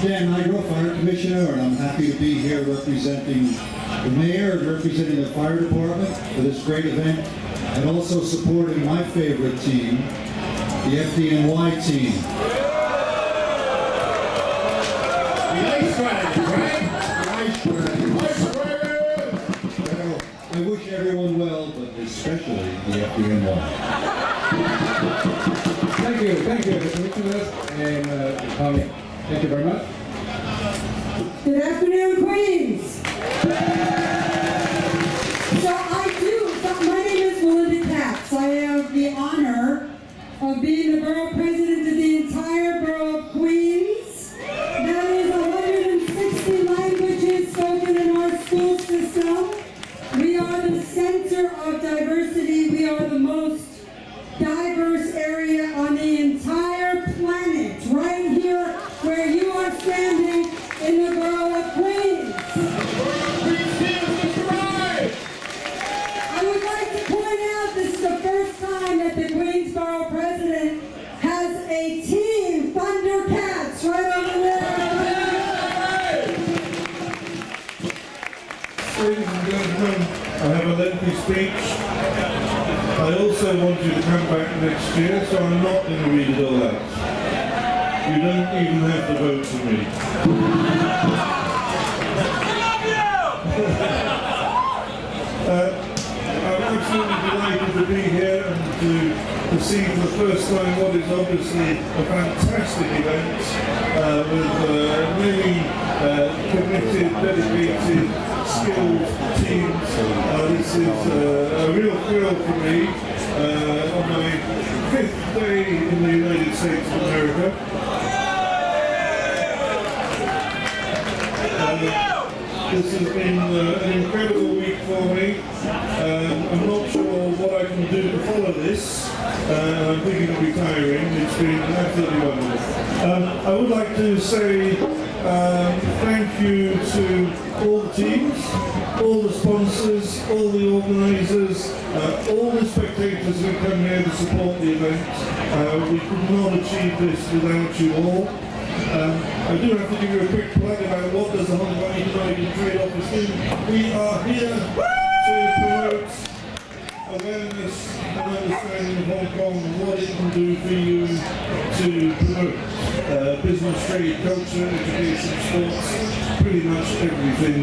Dan Nigro, Fire Commissioner, and I'm happy to be here representing the Mayor and representing the Fire Department for this great event, and also supporting my favorite team, the FDNY team. The Ice Dragons, right? The Ice Dragons. Ice Dragons! Well, I wish everyone well, but especially the FDNY. Thank you, Commissioners and colleagues. Thank you very much. Good afternoon, Queens. My name is Melinda Katz. I have the honor of being the Borough President of the entire Borough of Queens. That is 160 languages spoken in our school system. We are the center of diversity. We are the most diverse area on the entire planet, right here where you are standing in the Borough of Queens. I would like to point out this is the first time that the Queensborough President has a team, Thundercats, right over there. Ladies and gentlemen, I have a lengthy speech. I also want you to come back next year, so I'm not going to read it all out. You don't even have to vote for me. I'm absolutely delighted to be here and to see for the first time what is obviously a fantastic event with many committed, dedicated, skilled teams. This is a real thrill for me on my 5th day in the United States of America. This has been an incredible week for me. I'm not sure what I can do to follow this. I'm thinking of retiring. It's been absolutely wonderful. I would like to say thank you to all the teams, all the sponsors, all the organisers, all the spectators who come here to support the event. We could not achieve this without you all. I do have to give you a quick plug about what does the Hong Kong Economic and Trade Office do. We are here to promote awareness and understanding of Hong Kong and what it can do for you to promote business, trade, culture, education, sports, pretty much everything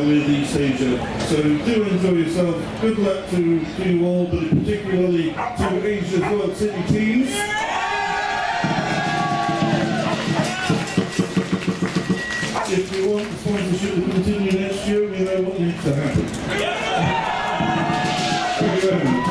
with East Asia. So do enjoy yourself. Good luck to you all, but particularly to Asia's World City teams. If you want the sponsorship to continue next year, we know what needs to happen. Thank you very much.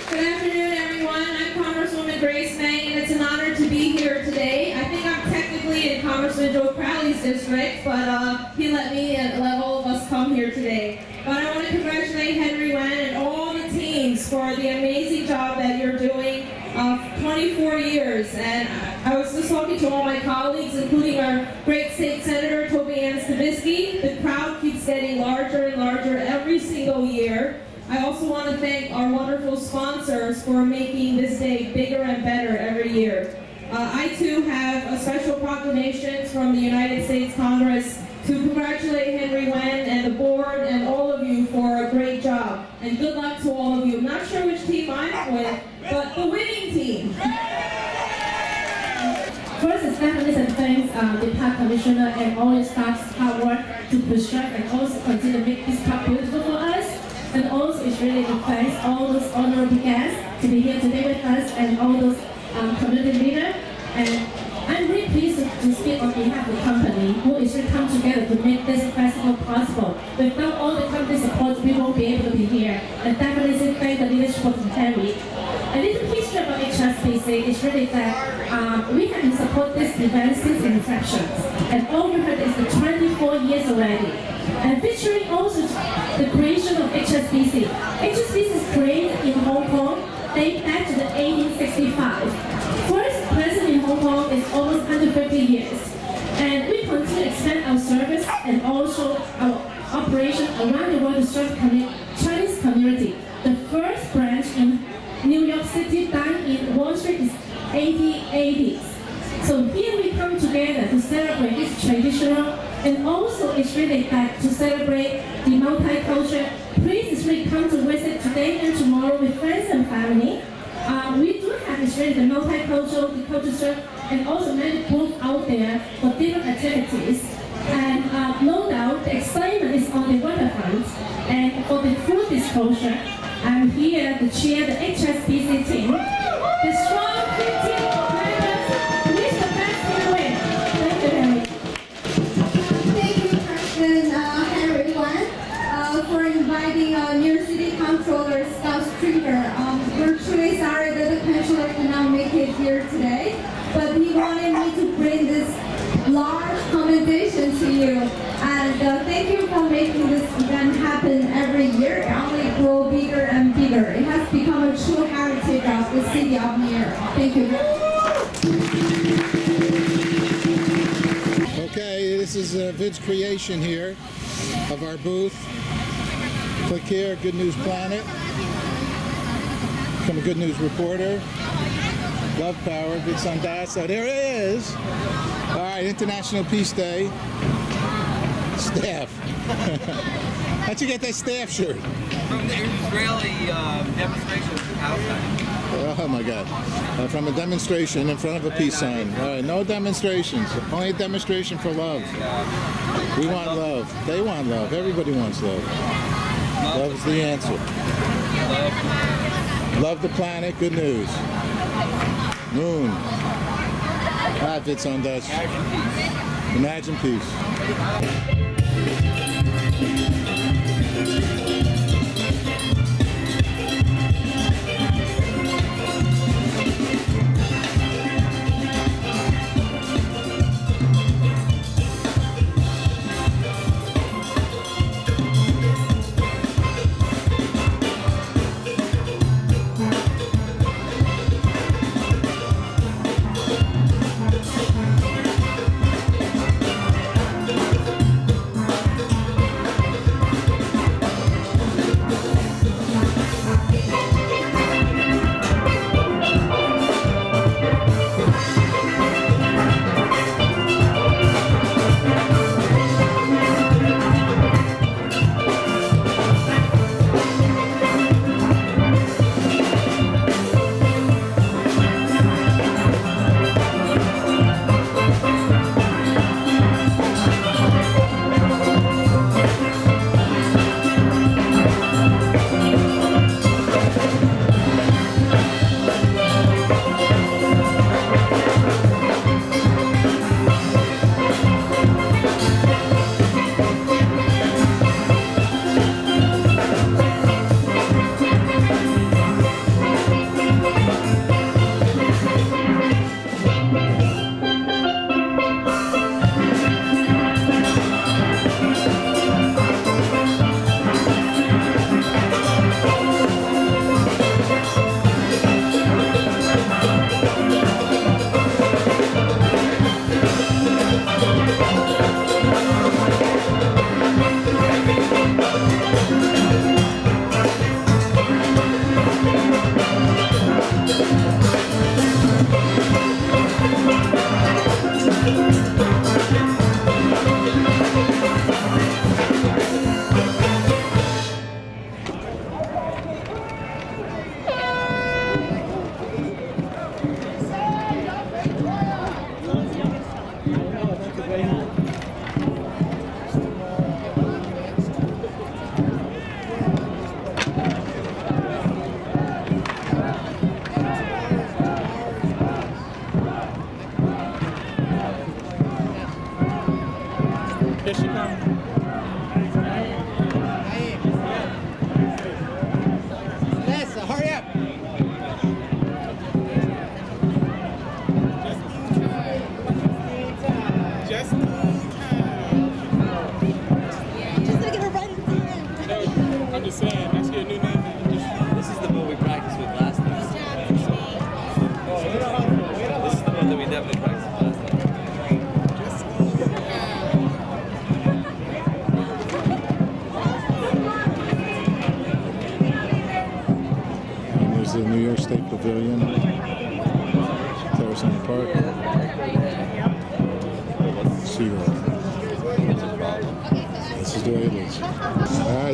Good afternoon, everyone. I'm Congresswoman Grace May, and it's an honor to be here today. I think I'm technically in Congressman Joe Crowley's district, but he let me and let all of us come here today. But I want to congratulate Henry Wen and all the teams for the amazing job that you're doing. 24 years, and I was just talking to all my colleagues, including our great state senator, Toby Ann Stavisky. The crowd keeps getting larger and larger every single year. I also want to thank our wonderful sponsors for making this day bigger and better every year. I too have a special proclamation from the United States Congress to congratulate Henry Wen and the board and all of you for a great job. And good luck to all of you. I'm not sure which team I'm with, but the winning team. First, it's definitely some thanks the Park Commissioner and all your staff's hard work to preserve and also continue to make this park beautiful for us. And also, it's really to thank all those honorable guests to be here today with us and all those community leaders. And I'm really pleased to speak on behalf of the company who is really come together to make this festival possible. Without all the company support, we won't be able to be here. And definitely thank the leadership of Henry. A little history about HSBC is really that we have been support this event since inception. And all we heard is the 24 years already. And featuring also the creation of HSBC. HSBC is created in Hong Kong, dating back to the 1865. First present in Hong Kong is almost 150 years. And we continue to expand our service and also our operation around the world to serve Chinese community. The first branch in New York City down in Wall Street is 1880s. So here we come together to celebrate this traditional, and also it's really like to celebrate the multicultural. Please really come to visit today and tomorrow with friends and family. We do have this really the multicultural, the culture, and also many groups out there for different activities. And no doubt the excitement is on the waterfront. And for the full disclosure, I'm here to chair the HSBC team. The strong 15 members wish the best to win. Thank you, Henry. Thank you, President Henry Wan, for inviting New York City Comptroller Scott Stringer. We're truly sorry that the Comptroller could not make it here today, but he wanted me to bring this large commendation to you. And thank you for making this event happen every year. It only grows bigger and bigger. It has become a true heritage of the city of New York. Thank you. Okay, this is Vid's creation here of our booth. Click here, Good News Planet. Become a Good News reporter. Love Power, Vid Sandasa. There it is. All right, International Peace Day. Staff. How'd you get that staff shirt? From the Israeli demonstration in Palestine. Oh my God. From a demonstration in front of a peace sign. All right, no demonstrations. Only a demonstration for love. We want love. They want love. Everybody wants love. Love is the answer. Love the planet. Good news. Moon. Ah, it's on Dutch. Imagine peace. The New York State Pavilion, Terrace on the Park.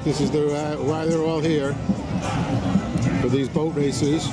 like this is why they're all here for these boat races.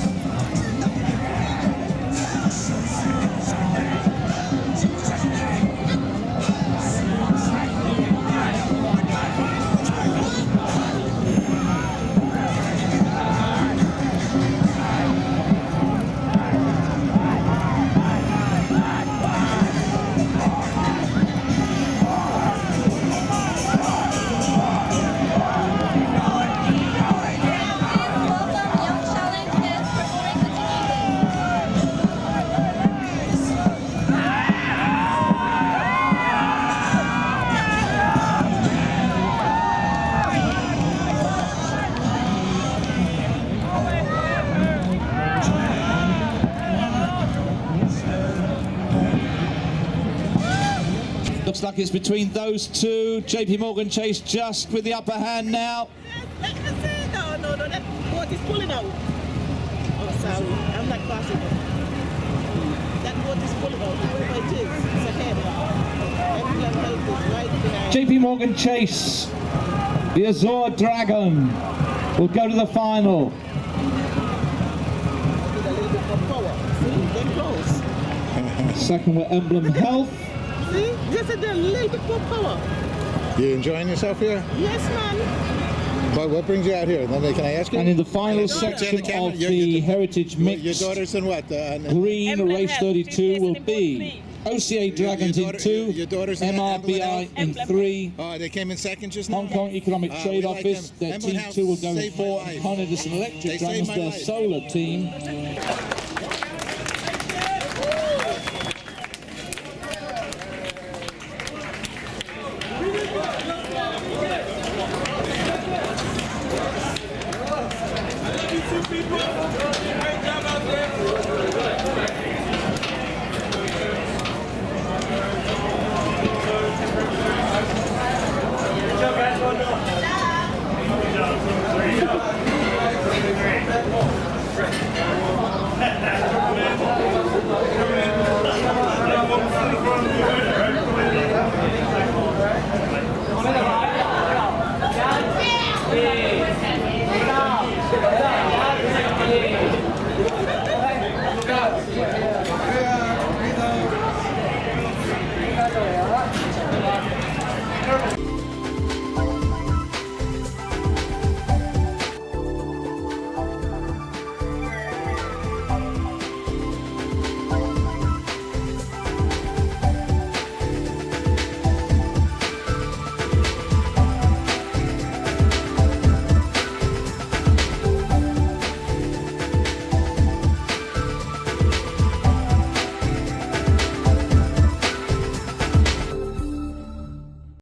Looks like it's between those two. JP Morgan Chase just with the upper hand now. No, that boat is pulling out. Oh, sorry, I'm not crossing it. That boat is pulling out. Whoever it is, it's ahead. Everyone else is right behind. JP Morgan Chase, the Azure Dragon, will go to the final. With a little bit more power. See, they're close. Second were Emblem Health. See, just a little bit more power. You enjoying yourself here? Yes, man. What brings you out here? Can I ask you? And in the final section of the Heritage Mix, your daughter's in what? green race 32 will be OCA Dragons in 2, MRBI in 3. Oh, they came in second just now? Hong Kong Economic Trade like Office, them. their Emblem team House 2 will go in saved 4, my and life. Con Edison They Electric saved Dragons, my their life. solar team. People.